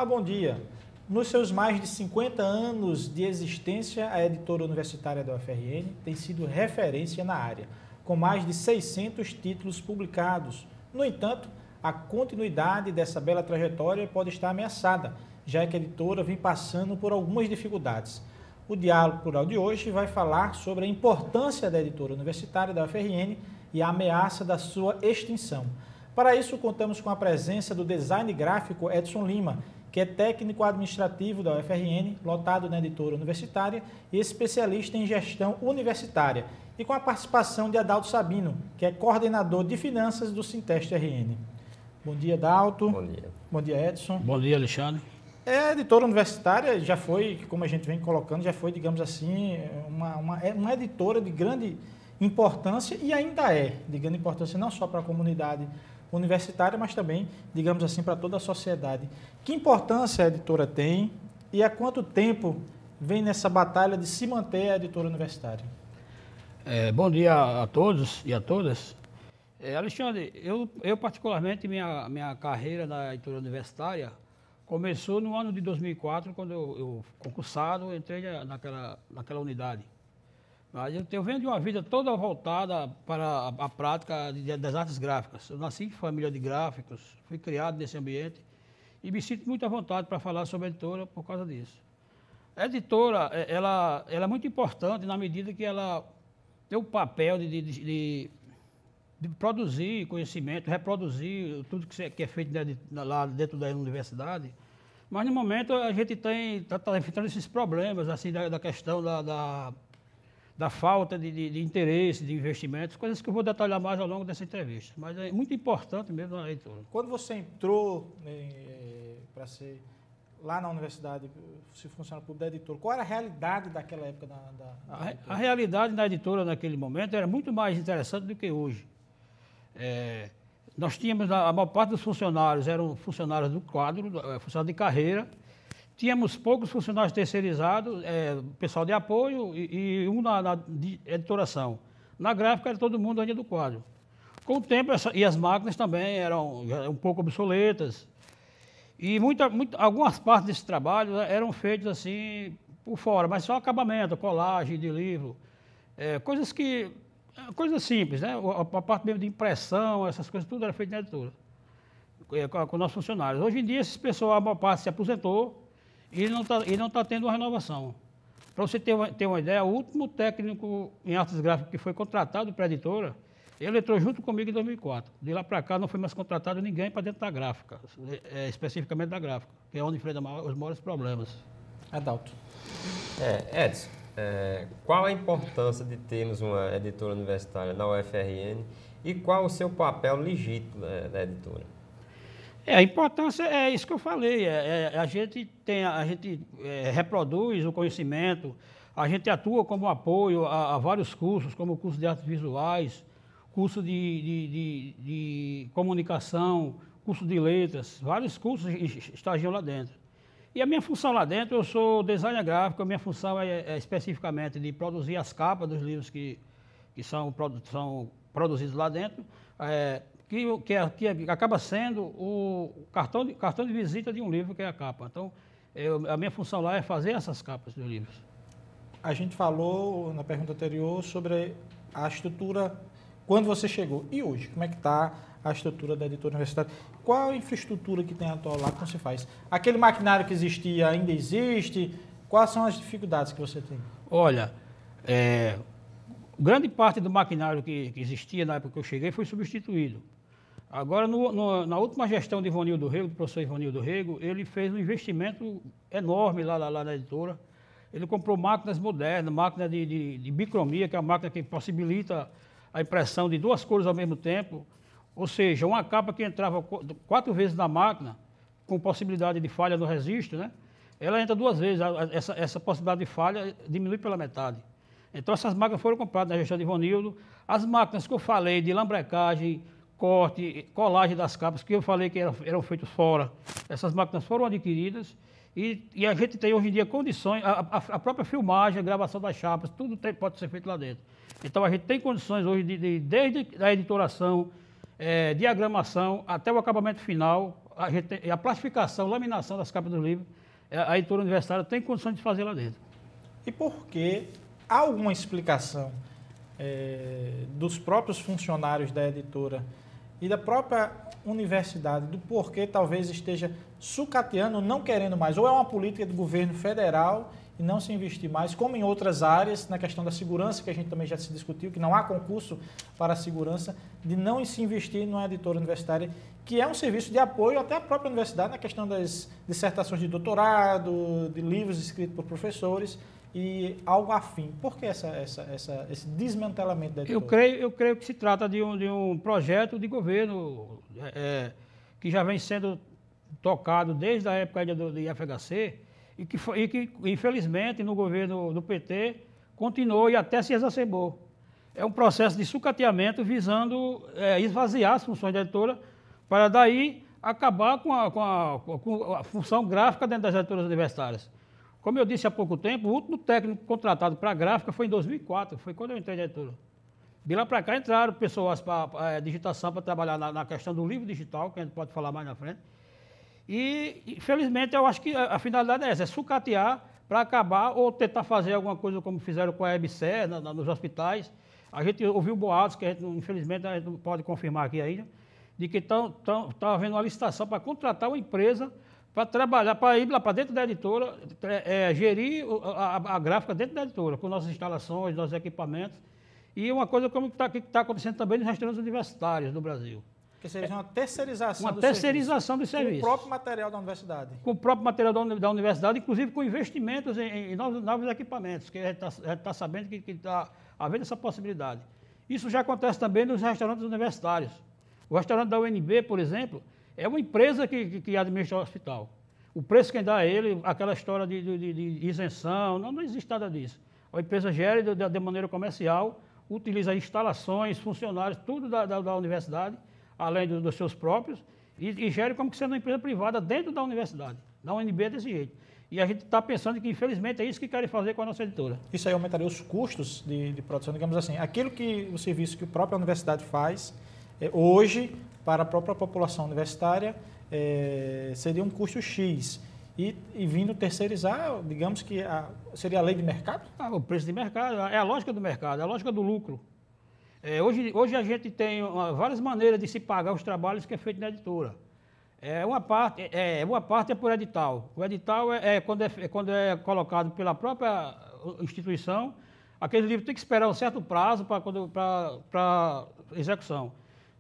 Olá, bom dia. Nos seus mais de 50 anos de existência, a editora universitária da UFRN tem sido referência na área, com mais de 600 títulos publicados. No entanto, a continuidade dessa bela trajetória pode estar ameaçada, já que a editora vem passando por algumas dificuldades. O Diálogo Plural de hoje vai falar sobre a importância da editora universitária da UFRN e a ameaça da sua extinção. Para isso, contamos com a presença do design gráfico Edson Lima, que é técnico administrativo da UFRN, lotado na editora universitária e especialista em gestão universitária, e com a participação de Adalto Sabino, que é coordenador de finanças do Sinteste RN. Bom dia, Adalto. Bom dia. Bom dia, Edson. Bom dia, Alexandre. A editora universitária já foi, como a gente vem colocando, já foi, digamos assim, uma editora de grande importância e ainda é de grande importância não só para a comunidade universitária, mas também, digamos assim, para toda a sociedade. Que importância a editora tem e há quanto tempo vem nessa batalha de se manter a editora universitária? Bom dia a todos e a todas. Alexandre, eu particularmente, minha carreira na editora universitária começou no ano de 2004, quando eu concursado, entrei naquela unidade. Mas eu venho de uma vida toda voltada para a prática das artes gráficas. Eu nasci em família de gráficos, fui criado nesse ambiente e me sinto muito à vontade para falar sobre a editora por causa disso. A editora, ela é muito importante na medida que ela tem o papel de produzir conhecimento, reproduzir tudo que é feito lá dentro da universidade. Mas, no momento, a gente está enfrentando esses problemas assim, da questão da falta de interesse, de investimentos, coisas que eu vou detalhar mais ao longo dessa entrevista. Mas é muito importante mesmo a editora. Quando você entrou para ser lá na universidade, se funcionário público da editora, qual era a realidade daquela época a realidade da editora naquele momento era muito mais interessante do que hoje. Nós tínhamos, a maior parte dos funcionários eram funcionários do quadro, funcionários de carreira. Tínhamos poucos funcionários terceirizados, pessoal de apoio e um de editoração. Na gráfica era todo mundo ainda do quadro. Com o tempo, e as máquinas também eram um pouco obsoletas. E algumas partes desse trabalho eram feitas assim por fora, mas só acabamento, colagem de livro, coisas simples, né? A parte mesmo de impressão, essas coisas, tudo era feito na editora, com nossos funcionários. Hoje em dia, esse pessoal, a maior parte se aposentou, e não está tendo uma renovação. Para você ter uma ideia, o último técnico em artes gráficas que foi contratado para a editora, ele entrou junto comigo em 2004. De lá para cá não foi mais contratado ninguém para dentro da gráfica, especificamente da gráfica, que é onde enfrenta os maiores problemas. Adalto. Edson, qual a importância de termos uma editora universitária na UFRN e qual o seu papel legítimo da editora? A importância é isso que eu falei, a gente reproduz o conhecimento, a gente atua como apoio a vários cursos, como o curso de artes visuais, curso de comunicação, curso de letras, vários cursos estagiam lá dentro. E a minha função lá dentro, eu sou designer gráfico, a minha função é especificamente de produzir as capas dos livros que são produzidos lá dentro, que acaba sendo o cartão de visita de um livro, que é a capa. Então, a minha função lá é fazer essas capas dos livros. A gente falou na pergunta anterior sobre a estrutura quando você chegou. E hoje, como é que está a estrutura da editora universitária? Qual a infraestrutura que tem atual lá? Como se faz? Aquele maquinário que existia ainda existe? Quais são as dificuldades que você tem? Olha, grande parte do maquinário que existia na época que eu cheguei foi substituído. Agora, na última gestão de Ivanildo Rego, do professor Ivanildo Rego, ele fez um investimento enorme lá na editora. Ele comprou máquinas modernas, máquina de bicromia, que é a máquina que possibilita a impressão de duas cores ao mesmo tempo. Ou seja, uma capa que entrava 4 vezes na máquina, com possibilidade de falha no registro, né? Ela entra 2 vezes, essa possibilidade de falha diminui pela metade. Então, essas máquinas foram compradas na gestão de Ivanildo. As máquinas que eu falei de lambrecagem, corte, colagem das capas, que eu falei que eram feitos fora, essas máquinas foram adquiridas e a gente tem hoje em dia condições, a própria filmagem, a gravação das chapas, tudo pode ser feito lá dentro. Então a gente tem condições hoje desde a editoração, diagramação, até o acabamento final, a plastificação, laminação das capas do livro, a editora universitária tem condições de fazer lá dentro. E por que há alguma explicação dos próprios funcionários da editora e da própria universidade do porquê talvez esteja sucateando, não querendo mais, ou é uma política do governo federal e não se investir mais, como em outras áreas, na questão da segurança, que a gente também já se discutiu, que não há concurso para a segurança, de não se investir numa editora universitária, que é um serviço de apoio até à própria universidade na questão das dissertações de doutorado, de livros escritos por professores e algo afim. Por que esse desmantelamento da editora? Eu creio que se trata de um projeto de governo que já vem sendo tocado desde a época do IFHC e que, infelizmente, no governo do PT, continuou e até se exacerbou. É um processo de sucateamento visando esvaziar as funções da editora para daí acabar com a função gráfica dentro das editoras universitárias. Como eu disse há pouco tempo, o último técnico contratado para a gráfica foi em 2004, foi quando eu entrei na editora. De lá para cá entraram pessoas para digitação para trabalhar na questão do livro digital, que a gente pode falar mais na frente. E, infelizmente, eu acho que a finalidade é essa, é sucatear para acabar ou tentar fazer alguma coisa como fizeram com a EBSER nos hospitais. A gente ouviu boatos, que a gente, infelizmente a gente não pode confirmar aqui ainda, de que está havendo uma licitação para contratar uma empresa para trabalhar, para ir lá para dentro da editora, gerir a gráfica dentro da editora, com nossas instalações, nossos equipamentos. E uma coisa como que está acontecendo também nos restaurantes universitários do Brasil. Que seja uma terceirização do serviço. Com o próprio material da universidade. Com o próprio material da universidade, inclusive com investimentos em novos equipamentos, que a gente está sabendo que está havendo essa possibilidade. Isso já acontece também nos restaurantes universitários. O restaurante da UNB, por exemplo, é uma empresa que administra o hospital. O preço quem dá a ele, aquela história de isenção, não existe nada disso. A empresa gera de maneira comercial, utiliza instalações, funcionários, tudo da universidade, além dos seus próprios, e gera como que sendo uma empresa privada dentro da universidade. Da UNB é desse jeito. E a gente está pensando que, infelizmente, é isso que querem fazer com a nossa editora. Isso aí aumentaria os custos de produção, digamos assim. Aquilo que o serviço que a própria universidade faz, hoje, para a própria população universitária, seria um custo X. E vindo terceirizar, digamos que seria a lei de mercado? O preço de mercado, é a lógica do mercado, é a lógica do lucro. Hoje a gente tem várias maneiras de se pagar os trabalhos que é feito na editora. Uma parte é por edital. O edital quando é colocado pela própria instituição, aquele livro tem que esperar um certo prazo para execução.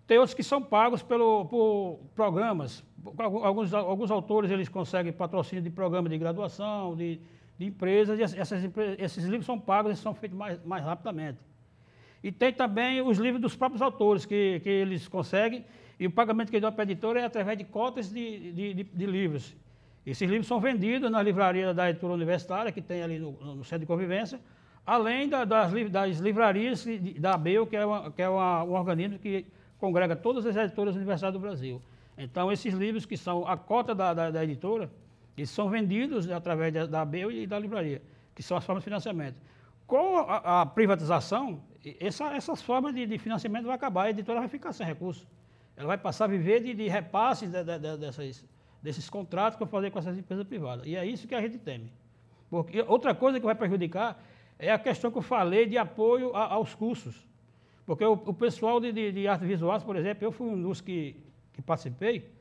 Tem outros que são pagos por programas. Alguns autores eles conseguem patrocínio de programa de graduação, de empresas, e esses livros são pagos e são feitos mais rapidamente. E tem também os livros dos próprios autores, que eles conseguem, e o pagamento que eles dão para a editora é através de cotas de livros. Esses livros são vendidos na livraria da editora universitária, que tem ali no Centro de Convivência, além das livrarias da ABEU, que é um organismo que congrega todas as editoras universitárias do Brasil. Então, esses livros que são a cota da editora, eles são vendidos através da ABEU e da livraria, que são as formas de financiamento. Com a privatização, essas formas de financiamento vão acabar, a editora vai ficar sem recursos. Ela vai passar a viver de repasses desses contratos que eu fazer com essas empresas privadas. E é isso que a gente teme. Porque outra coisa que vai prejudicar é a questão que eu falei de apoio aos cursos. Porque o pessoal de artes visuais, por exemplo, eu fui um dos que participei,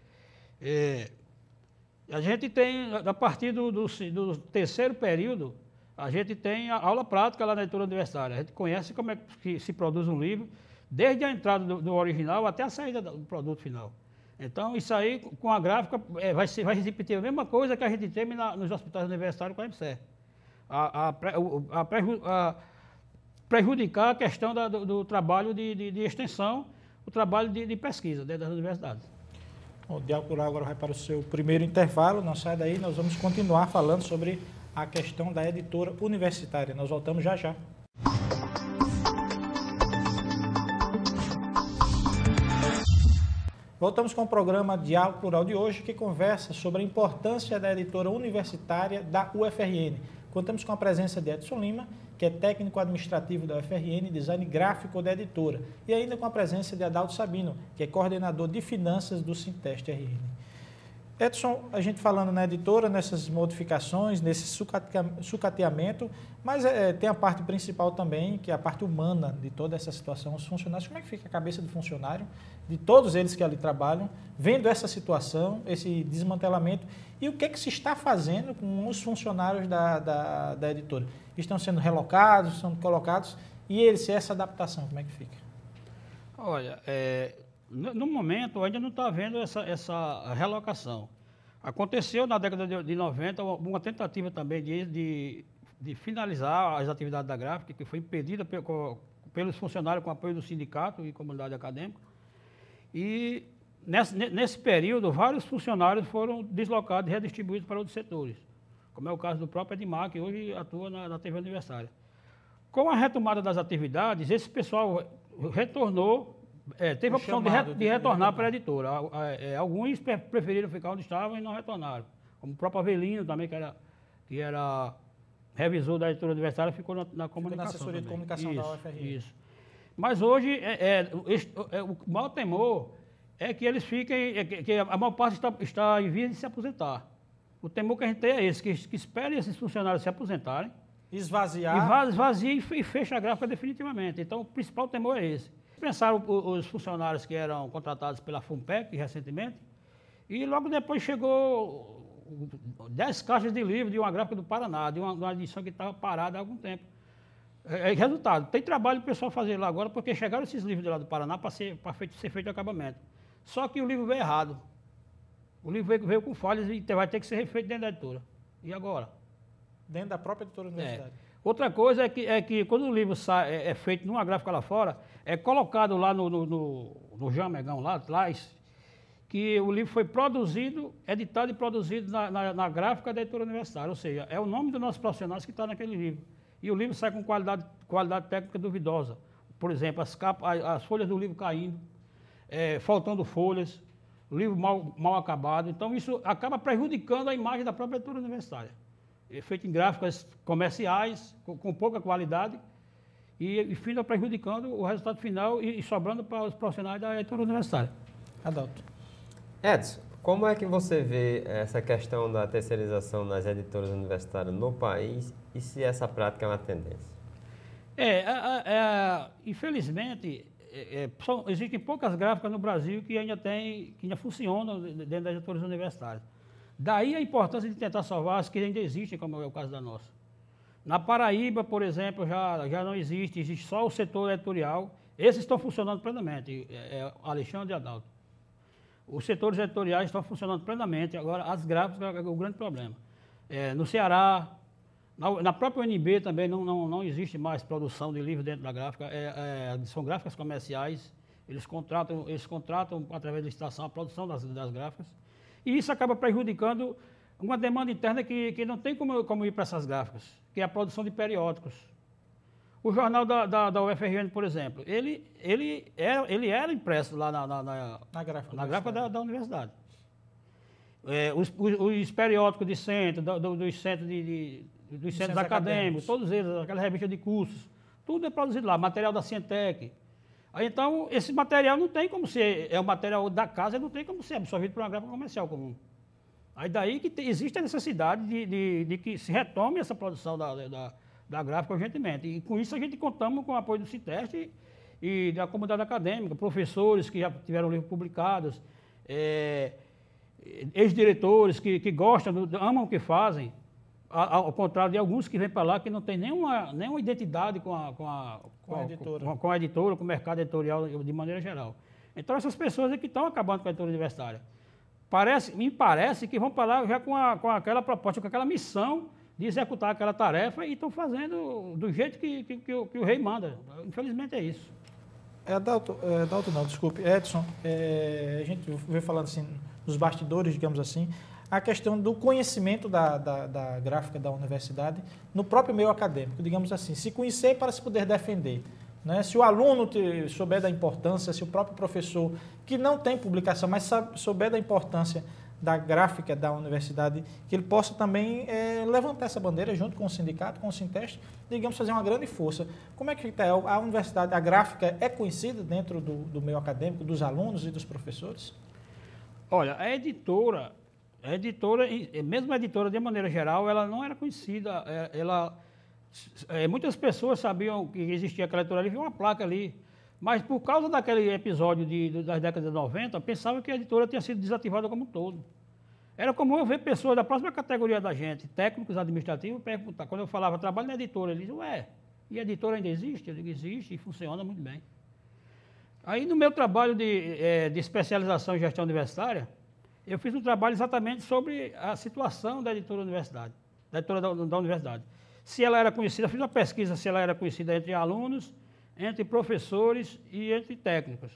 a gente tem, a partir do terceiro período, a gente tem a aula prática lá na editora universitária. A gente conhece como é que se produz um livro, desde a entrada do original até a saída do produto final. Então, isso aí, com a gráfica, vai repetir a mesma coisa que a gente tem nos hospitais universitários com a EBSER. Prejudicar a questão do trabalho de extensão, o trabalho de pesquisa dentro das universidades. O Diálogo Plural agora vai para o seu primeiro intervalo, não sai daí, nós vamos continuar falando sobre a questão da editora universitária. Nós voltamos já já. Voltamos com o programa Diálogo Plural de hoje, que conversa sobre a importância da editora universitária da UFRN. Contamos com a presença de Edson Lima, que é técnico administrativo da UFRN, design gráfico da editora, e ainda com a presença de Adalto Sabino, que é coordenador de finanças do Sinteste RN. Edson, a gente falando na editora, nessas modificações, nesse sucateamento, mas tem a parte principal também, que é a parte humana de toda essa situação, os funcionários. Como é que fica a cabeça do funcionário, de todos eles que ali trabalham, vendo essa situação, esse desmantelamento, e o que é que se está fazendo com os funcionários da editora? Estão sendo relocados, sendo colocados, e eles, essa adaptação, como é que fica? Olha, no momento ainda não está havendo essa relocação. Aconteceu na década de 90 uma tentativa também de finalizar as atividades da gráfica, que foi impedida pelos funcionários com apoio do sindicato e comunidade acadêmica. E nesse período, vários funcionários foram deslocados e redistribuídos para outros setores, como é o caso do próprio Edmar, que hoje atua na TV Universitária. Com a retomada das atividades, esse pessoal retornou, teve a opção de retornar para a editora. Alguns preferiram ficar onde estavam e não retornaram. Como o próprio Avelino também, que era revisor da editora universitária, ficou na comunicação. Ficou na assessoria de comunicação da UFRN. Isso. Mas hoje, o maior temor é que eles fiquem, que a maior parte está em vias de se aposentar. O temor que a gente tem é esse, que espere esses funcionários se aposentarem. Esvaziar. Esvazia e fecha a gráfica definitivamente. Então, o principal temor é esse. Pensaram os funcionários que eram contratados pela FUNPEC recentemente, e logo depois chegou 10 caixas de livro de uma gráfica do Paraná, de uma edição que estava parada há algum tempo. Resultado, tem trabalho para o pessoal fazer lá agora, porque chegaram esses livros de lá do Paraná para ser feito o acabamento. Só que o livro veio errado. O livro veio com falhas e vai ter que ser refeito dentro da editora. E agora? Dentro da própria editora da universidade. Outra coisa é que quando o livro é feito numa gráfica lá fora, é colocado lá no Jamegão lá atrás, que o livro foi produzido, editado e produzido na gráfica da editora universitária. Ou seja, é o nome dos nossos profissionais que está naquele livro. E o livro sai com qualidade técnica duvidosa. Por exemplo, as folhas do livro caindo, faltando folhas, o livro mal acabado. Então, isso acaba prejudicando a imagem da própria editora universitária. É feito em gráficas comerciais, com pouca qualidade, e finda prejudicando o resultado final e sobrando para os profissionais da editora universitária. Adalto. Edson, como é que você vê essa questão da terceirização nas editoras universitárias no país e se essa prática é uma tendência? Infelizmente, existem poucas gráficas no Brasil que ainda funcionam dentro das editoras universitárias. Daí a importância de tentar salvar as que ainda existem, como é o caso da nossa. Na Paraíba, por exemplo, já não existe só o setor editorial. Esses estão funcionando plenamente, Alexandre e Adalto. Os setores editoriais estão funcionando plenamente, agora as gráficas é o grande problema. No Ceará, na própria UNB também não existe mais produção de livros dentro da gráfica, são gráficas comerciais, eles contratam através da licitação a produção das gráficas. E isso acaba prejudicando uma demanda interna que não tem como ir para essas gráficas, que é a produção de periódicos. O jornal da UFRN, por exemplo, ele era impresso lá na gráfica da universidade. Os periódicos de centro, dos centros acadêmicos, todos eles, aquela revista de cursos, tudo é produzido lá, material da Cientec. Aí, então, esse material não tem como ser, o material da casa, não tem como ser absorvido por uma gráfica comercial comum. Aí daí que existe a necessidade de que se retome essa produção da gráfica urgentemente. E com isso a gente contamos com o apoio do Citeste e da comunidade acadêmica, professores que já tiveram livros publicados, ex-diretores que gostam, amam o que fazem, ao contrário de alguns que vêm para lá que não tem nenhuma identidade com a editora, com o mercado editorial de maneira geral. Então essas pessoas é que estão acabando com a editora universitária. Me parece que vão para lá já com aquela proposta, com aquela missão de executar aquela tarefa e estão fazendo do jeito que o rei manda. Infelizmente é isso. Adalto não, desculpe. Edson, a gente veio falando assim, nos bastidores, digamos assim, a questão do conhecimento da gráfica da universidade no próprio meio acadêmico, digamos assim, se conhecer para se poder defender. Né? Se o aluno souber da importância, se o próprio professor, que não tem publicação, mas souber da importância da gráfica da universidade, que ele possa também levantar essa bandeira junto com o sindicato, com o Sinteste, digamos, fazer uma grande força. Como é que está a universidade, a gráfica é conhecida dentro do meio acadêmico, dos alunos e dos professores? Olha, a editora, a editora, mesmo a editora de maneira geral, ela não era conhecida, muitas pessoas sabiam que existia aquela editora ali, viu uma placa ali, mas por causa daquele episódio das décadas de 90, pensavam que a editora tinha sido desativada como um todo. Era comum eu ver pessoas da próxima categoria da gente, técnicos administrativos, perguntar, quando eu falava, trabalho na editora, eles diziam, e a editora ainda existe? Eu digo, existe e funciona muito bem. Aí no meu trabalho de especialização em gestão universitária, eu fiz um trabalho exatamente sobre a situação da editora universidade, da editora da universidade. Se ela era conhecida, fiz uma pesquisa se ela era conhecida entre alunos, entre professores e entre técnicos.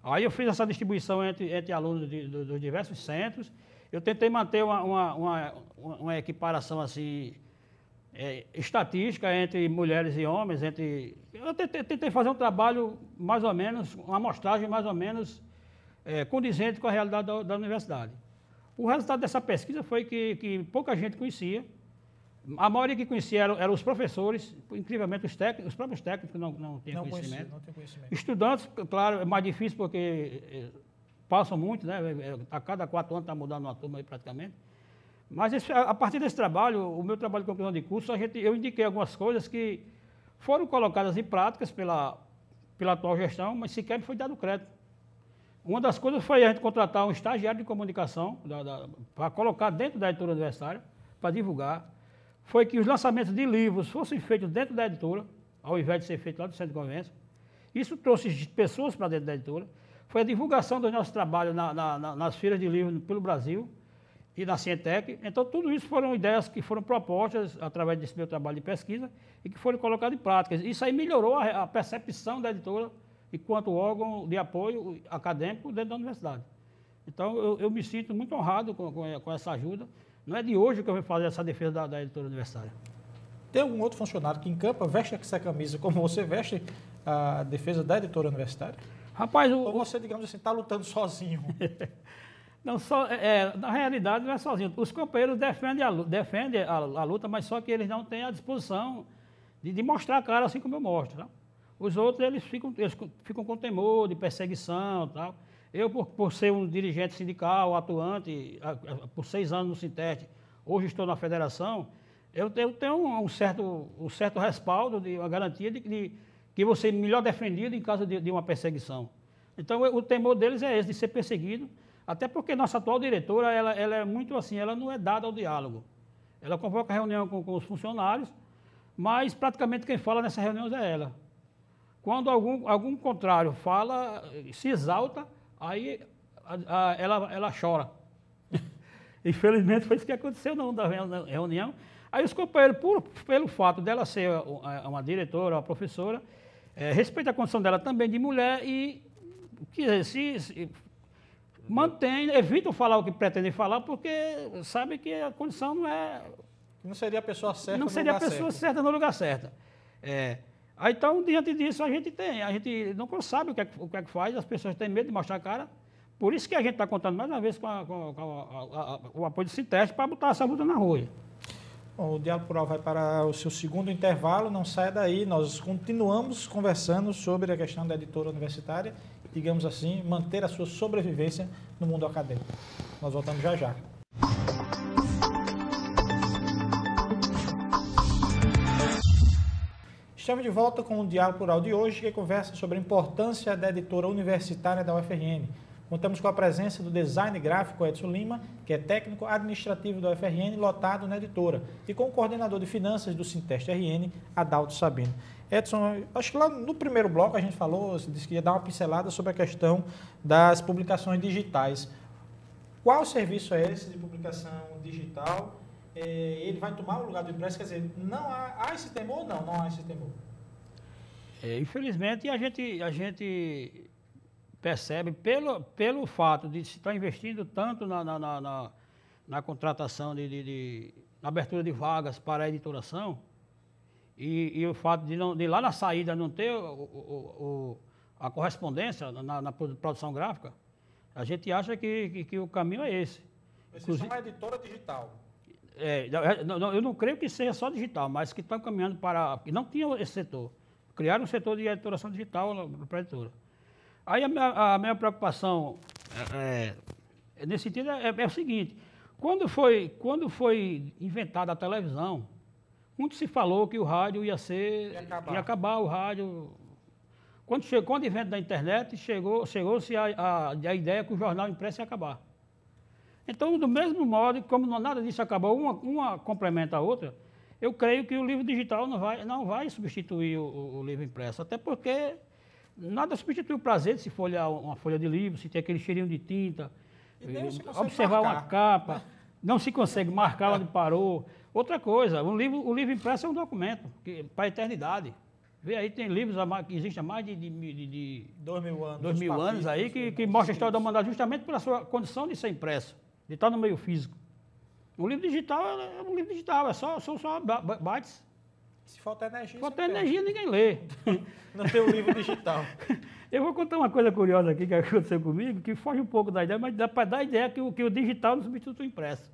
Aí eu fiz essa distribuição entre alunos dos diversos centros. Eu tentei manter uma equiparação assim, estatística entre mulheres e homens. Eu tentei fazer um trabalho mais ou menos, uma amostragem mais ou menos condizente com a realidade da universidade. O resultado dessa pesquisa foi que pouca gente conhecia. A maioria que conhecia eram os professores, incrivelmente os próprios técnicos não tinham conhecimento. Não tem conhecimento. Estudantes, claro, é mais difícil porque passam muito, né? A cada 4 anos está mudando uma turma aí praticamente. Mas a partir desse trabalho, o meu trabalho de conclusão de curso, eu indiquei algumas coisas que foram colocadas em práticas pela atual gestão, mas sequer foi dado crédito. Uma das coisas foi a gente contratar um estagiário de comunicação para colocar dentro da editora universitária, para divulgar. Foi que os lançamentos de livros fossem feitos dentro da editora, ao invés de ser feito lá do Centro de Convênio. Isso trouxe pessoas para dentro da editora. Foi a divulgação do nosso trabalho nas feiras de livros pelo Brasil e na Cientec. Então, tudo isso foram ideias que foram propostas através desse meu trabalho de pesquisa e que foram colocadas em prática. Isso aí melhorou a percepção da editora enquanto órgão de apoio acadêmico dentro da universidade. Então, eu me sinto muito honrado com essa ajuda. Não é de hoje que eu vou fazer essa defesa da editora universitária. Tem algum outro funcionário que encampa, veste essa camisa como você veste a defesa da editora universitária? Rapaz, ou você, digamos assim, está lutando sozinho? Não, na realidade não é sozinho. Os companheiros defendem a luta, mas só que eles não têm a disposição de mostrar a cara assim como eu mostro. Tá? Os outros, eles ficam com temor de perseguição e tal. Eu, por ser um dirigente sindical, atuante, por 6 anos no Sinteste, hoje estou na federação, eu tenho um certo respaldo, uma garantia de que vou ser melhor defendido em caso de uma perseguição. Então, o temor deles é esse, de ser perseguido, até porque nossa atual diretora, ela é muito assim, ela não é dada ao diálogo. Ela convoca reunião com os funcionários, mas praticamente quem fala nessas reuniões é ela. Quando algum contrário fala, se exalta, aí ela chora. Infelizmente foi isso que aconteceu na reunião. Aí os companheiros, pelo fato dela ser uma diretora, uma professora, respeita a condição dela também de mulher e se mantém, evitam falar o que pretendem falar, porque sabe que a condição não é... Não seria a pessoa certa no lugar certo. Não seria a pessoa certa no lugar certo. Aí, então, diante disso, a gente não sabe o que é que faz, as pessoas têm medo de mostrar a cara. Por isso que a gente está contando mais uma vez com o apoio do Sinteste para botar essa luta na rua. Bom, o Diálogo Plural vai para o seu segundo intervalo, não saia daí, nós continuamos conversando sobre a questão da editora universitária, digamos assim, manter a sua sobrevivência no mundo acadêmico. Nós voltamos já já. Estamos de volta com o Diálogo Plural de hoje, que conversa sobre a importância da editora universitária da UFRN. Contamos com a presença do design gráfico Edson Lima, que é técnico administrativo da UFRN, lotado na editora, e com o coordenador de finanças do Sinteste RN, Adalto Sabino. Edson, acho que lá no primeiro bloco a gente falou, você disse que ia dar uma pincelada sobre a questão das publicações digitais. Qual serviço é esse de publicação digital? Ele vai tomar o lugar do impresso? Quer dizer, não há esse temor ou não há esse temor? Infelizmente, a gente percebe, pelo fato de se estar investindo tanto na contratação, na abertura de vagas para a editoração, e o fato de lá na saída não ter a correspondência na produção gráfica, a gente acha que o caminho é esse. Vocês são uma editora digital? Eu não creio que seja só digital, mas que estão caminhando para... que não tinha esse setor. Criaram um setor de editoração digital para a editora. Aí a minha preocupação nesse sentido é o seguinte: Quando foi inventada a televisão, muito se falou que o rádio ia acabar o rádio. Quando chegou o invento da internet, chegou-se a ideia que o jornal impresso ia acabar. Então, do mesmo modo, como nada disso acabou, uma complementa a outra, eu creio que o livro digital não vai substituir o livro impresso, até porque nada substitui o prazer de se folhear uma folha de livro, se ter aquele cheirinho de tinta, observar uma capa, não se consegue marcar onde parou. Outra coisa, o livro impresso é um documento para a eternidade. Vê aí, tem livros que existem há mais de 2.000 anos aí, que mostra a história da humanidade justamente pela sua condição de ser impresso, de estar no meio físico. O livro digital é um livro digital, são só bytes. Se falta energia, ninguém lê. Não tem o livro digital. Eu vou contar uma coisa curiosa aqui que aconteceu comigo, que foge um pouco da ideia, mas dá para dar a ideia que o digital não substitui o impresso.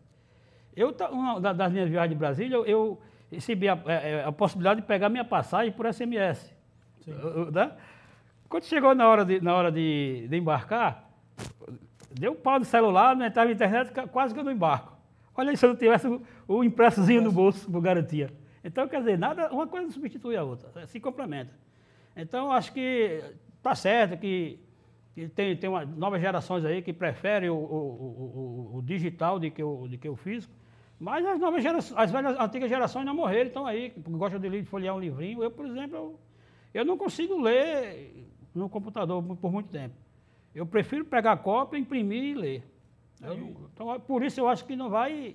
Uma das minhas viagens de Brasília, eu recebi a possibilidade de pegar minha passagem por SMS. Né? Quando chegou na hora de embarcar, deu um pau no celular, não entrava na internet, quase que eu não embarco. Olha aí, se eu não tivesse o impressozinho no bolso, por garantia. Então, quer dizer, uma coisa não substitui a outra, se complementa. Então, acho que está certo que tem novas gerações aí que preferem o digital do que o físico, mas as novas gerações, as antigas gerações não morreram, estão aí, gostam de folhear um livrinho. Eu, por exemplo, eu não consigo ler no computador por muito tempo. Eu prefiro pegar a cópia, imprimir e ler. Então, por isso eu acho que não vai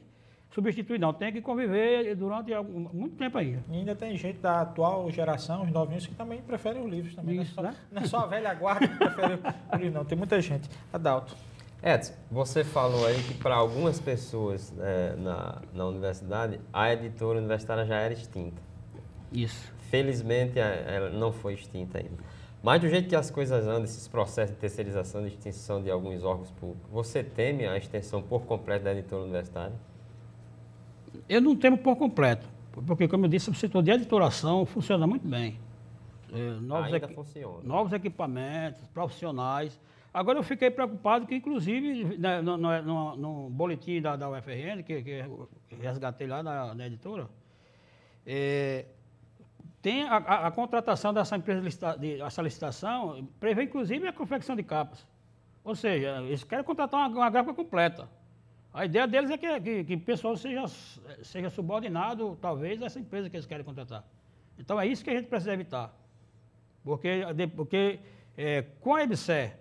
substituir, não. Tem que conviver durante muito tempo aí. E ainda tem gente da atual geração, os novinhos, que também preferem os livros. Também. Isso, não é só a velha guarda que prefere o livro, não. Tem muita gente. Adalto. Edson, você falou aí que para algumas pessoas na universidade, a editora universitária já era extinta. Isso. Felizmente, ela não foi extinta ainda. Mas do jeito que as coisas andam, esses processos de terceirização, de extinção de alguns órgãos públicos, você teme a extinção por completo da editora universitária? Eu não temo por completo, porque, como eu disse, o setor de editoração funciona muito bem. Ainda funciona. Novos equipamentos, profissionais. Agora, eu fiquei preocupado que, inclusive, no boletim da UFRN, que eu resgatei lá na editora, tem a contratação dessa empresa, essa licitação, prevê, inclusive, a confecção de capas. Ou seja, eles querem contratar uma gráfica completa. A ideia deles é que o pessoal seja subordinado, talvez, a essa empresa que eles querem contratar. Então, é isso que a gente precisa evitar. Porque com a EBSER,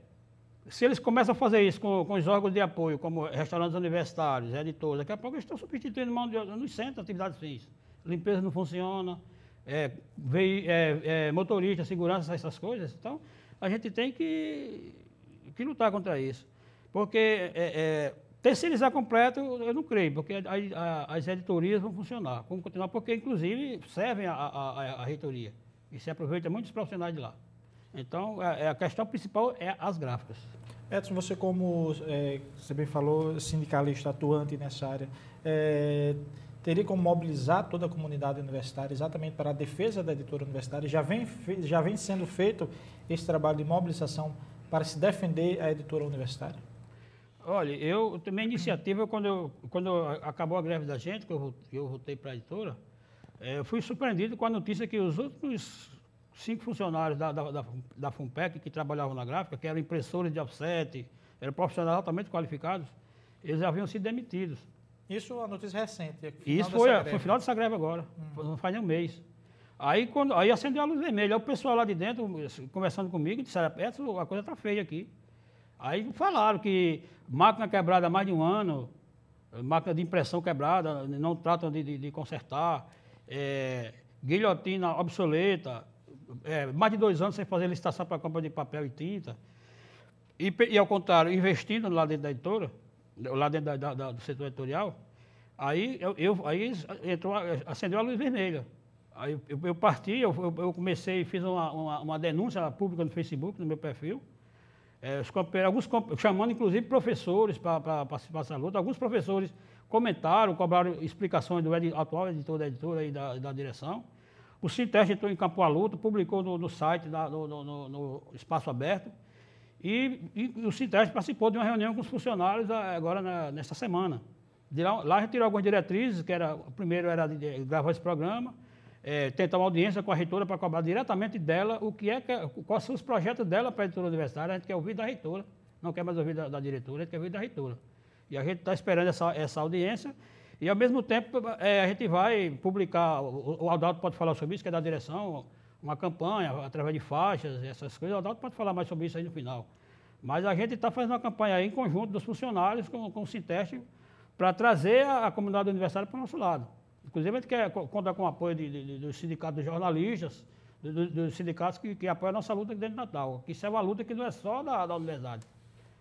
se eles começam a fazer isso com os órgãos de apoio, como restaurantes universitários, editores, daqui a pouco eles estão substituindo mão de obra nos centros, atividades fins. Limpeza não funciona, motorista, segurança, essas coisas. Então, a gente tem que lutar contra isso. Porque terceirizar completo, eu não creio, porque as editorias vão funcionar, vão continuar, porque, inclusive, servem à reitoria. E se aproveita muitos profissionais de lá. Então, a questão principal é as gráficas. Edson, você como, você bem falou, sindicalista atuante nessa área, teria como mobilizar toda a comunidade universitária exatamente para a defesa da editora universitária? Já vem sendo feito esse trabalho de mobilização para se defender a editora universitária? Olha, eu tomei iniciativa quando acabou a greve da gente, que eu voltei para a editora, eu fui surpreendido com a notícia que os últimos 5 funcionários da FUNPEC que trabalhavam na gráfica, que eram impressores de offset, eram profissionais altamente qualificados, eles haviam sido demitidos. Isso é uma notícia recente. Isso foi final dessa greve agora, não faz nem um mês. Aí acendeu a luz vermelha, aí o pessoal lá de dentro, conversando comigo, disseram, a coisa está feia aqui. Aí falaram que máquina quebrada há mais de um ano, máquina de impressão quebrada, não tratam de consertar, guilhotina obsoleta, mais de 2 anos sem fazer licitação para compra de papel e tinta. E ao contrário, investindo lá dentro da editora, lá dentro do setor editorial, aí acendeu a luz vermelha. Aí eu parti, eu comecei, fiz uma denúncia pública no Facebook, no meu perfil, chamando inclusive professores para participar dessa luta. Alguns professores comentaram, cobraram explicações do atual editor da editora e da direção. O Sinteste entrou em campo à luta, publicou no site, no Espaço Aberto, e o Sinteste participou de uma reunião com os funcionários agora nesta semana. Lá a gente tirou algumas diretrizes, o primeiro era de gravar esse programa, tentar uma audiência com a reitora para cobrar diretamente dela quais são os projetos dela para a editora universitária. A gente quer ouvir da reitora, não quer mais ouvir da diretora, a gente quer ouvir da reitora. E a gente está esperando essa audiência e, ao mesmo tempo, a gente vai publicar, o Adalto pode falar sobre isso, que é da direção, uma campanha através de faixas, essas coisas. O Adalto pode falar mais sobre isso aí no final. Mas a gente está fazendo uma campanha aí em conjunto dos funcionários com o Sinteste para trazer a comunidade universitária para o nosso lado. Inclusive, a gente quer contar com o apoio dos sindicatos de jornalistas, dos sindicatos que apoiam a nossa luta aqui dentro de Natal. Que isso é uma luta que não é só da universidade.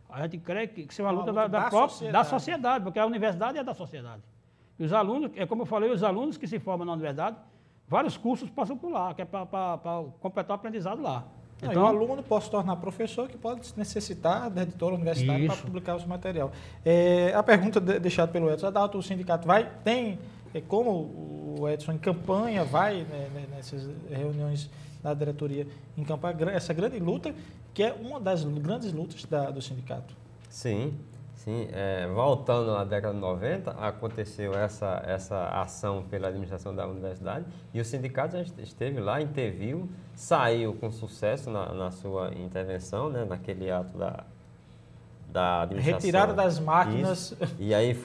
A gente crê que isso é uma luta da sociedade, porque a universidade é da sociedade. E os alunos, como eu falei, os alunos que se formam na universidade, vários cursos passam por lá, que é para completar o aprendizado lá. Então, o aluno pode se tornar professor, que pode necessitar da editora universitária para publicar o seu material. A pergunta deixada pelo Edson, Adalto, o sindicato tem como o Edson em campanha, vai nessas reuniões da diretoria encampar essa grande luta, que é uma das grandes lutas do sindicato. Sim. Voltando à década de 90, aconteceu essa ação pela administração da universidade e o sindicato já esteve lá, interviu, saiu com sucesso na sua intervenção, né, naquele ato da administração. Retirada das máquinas. Isso. E aí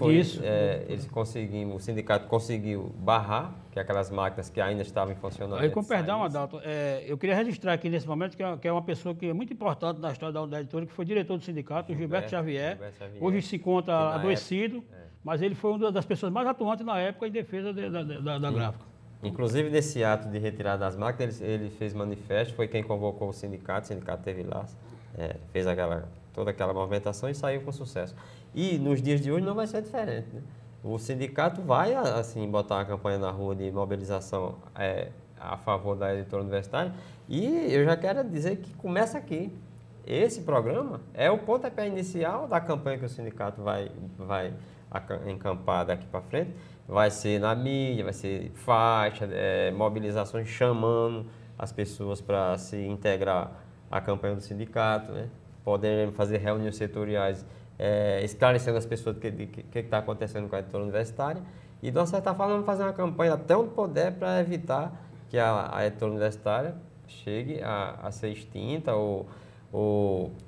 o sindicato conseguiu barrar, que aquelas máquinas que ainda estavam em funcionamento. Aí, com perdão, Adalto, eu queria registrar aqui nesse momento que é uma pessoa que é muito importante na história da editora, que foi diretor do sindicato, o Gilberto Xavier. Hoje se encontra adoecido, mas ele foi uma das pessoas mais atuantes na época em defesa da gráfica. Inclusive, nesse ato de retirada das máquinas, ele fez manifesto, foi quem convocou o sindicato esteve lá, fez toda aquela movimentação e saiu com sucesso. E nos dias de hoje não vai ser diferente, né? O sindicato vai, assim, botar uma campanha na rua de mobilização a favor da editora universitária e eu já quero dizer que começa aqui. Esse programa é o pontapé inicial da campanha que o sindicato vai encampar daqui para frente. Vai ser na mídia, vai ser faixa, mobilizações chamando as pessoas para se integrar à campanha do sindicato, né? Poderem fazer reuniões setoriais, esclarecendo as pessoas o que está acontecendo com a editora universitária. E, de uma certa forma, vamos fazer uma campanha até onde puder para evitar que a editora universitária chegue a ser extinta ou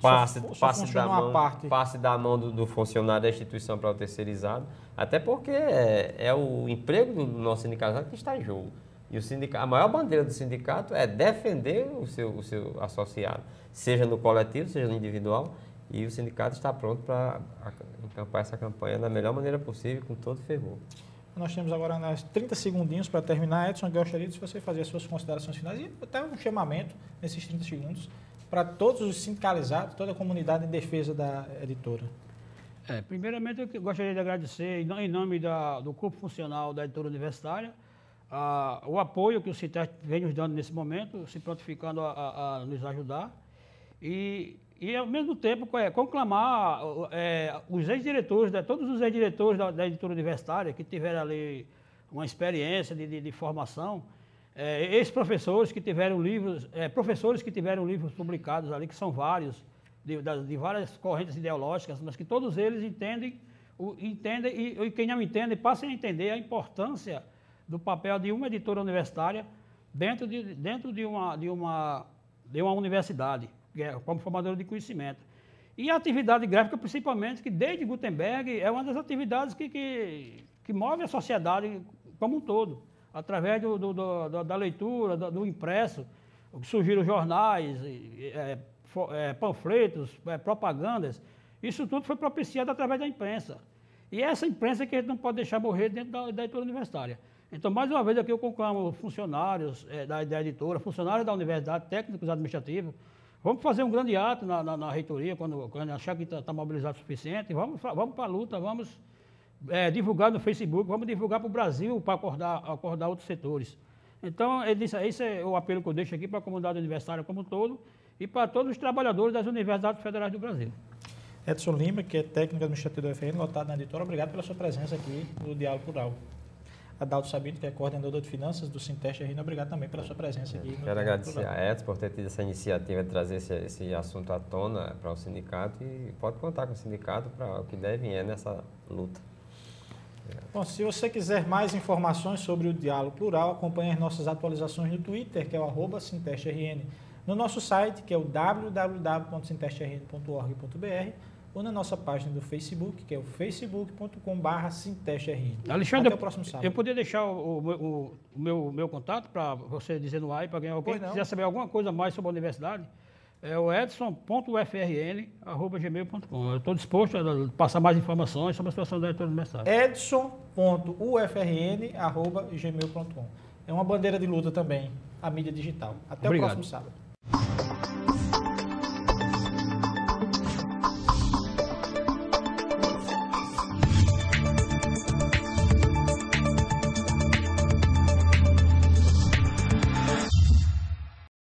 passe da mão do funcionário da instituição para o terceirizado. Até porque é o emprego do nosso sindicato que está em jogo. E a maior bandeira do sindicato é defender o seu associado, seja no coletivo, seja no individual, e o sindicato está pronto para encampar essa campanha da melhor maneira possível, com todo fervor. Nós temos agora 30 segundinhos para terminar. Edson, gostaria de você fazer as suas considerações finais e até um chamamento nesses 30 segundos para todos os sindicalizados, toda a comunidade em defesa da editora. Primeiramente, eu gostaria de agradecer, em nome do corpo funcional da editora universitária, o apoio que o Sinteste vem nos dando nesse momento, se prontificando a nos ajudar. E, ao mesmo tempo, conclamar os ex-diretores, todos os ex-diretores da editora universitária que tiveram ali uma experiência de formação, ex-professores que tiveram livros, professores que tiveram livros publicados ali, que são vários, de várias correntes ideológicas, mas que todos eles entendem e quem não entende, passem a entender a importância do papel de uma editora universitária dentro de uma universidade, como formadora de conhecimento. E a atividade gráfica, principalmente, que desde Gutenberg é uma das atividades que move a sociedade como um todo, através da leitura, do impresso, surgiram jornais, panfletos, propagandas. Isso tudo foi propiciado através da imprensa. E essa imprensa que a gente não pode deixar morrer dentro da editora universitária. Então, mais uma vez aqui eu conclamo funcionários da editora, funcionários da universidade, técnicos administrativos, vamos fazer um grande ato na reitoria, quando achar que está mobilizado o suficiente, vamos para a luta, vamos divulgar no Facebook, vamos divulgar para o Brasil para acordar outros setores. Então, esse é o apelo que eu deixo aqui para a comunidade universitária como um todo e para todos os trabalhadores das universidades federais do Brasil. Edson Lima, que é técnico administrativo do UFRN, lotado na editora, obrigado pela sua presença aqui no Diálogo Rural. Adalto Sabino, que é coordenador de finanças do Sinteste RN, obrigado também pela sua presença aqui. Quero agradecer a Edson por ter tido essa iniciativa de trazer esse assunto à tona para o sindicato e pode contar com o sindicato para o que deve nessa luta. Bom, se você quiser mais informações sobre o Diálogo Plural, acompanhe as nossas atualizações no Twitter, que é o @SintestRN, no nosso site, que é o www.sintestrn.org.br, ou na nossa página do Facebook, que é o facebook.com/SintestRN. Alexandre, Até o próximo sábado. eu poderia deixar o meu contato para você dizer no ar, para alguém que quiser saber alguma coisa mais sobre a universidade? É o edson.ufrn@gmail.com. Eu estou disposto a passar mais informações sobre a situação da universidade. edson.ufrn@gmail.com. É uma bandeira de luta também, a mídia digital. Até o próximo sábado.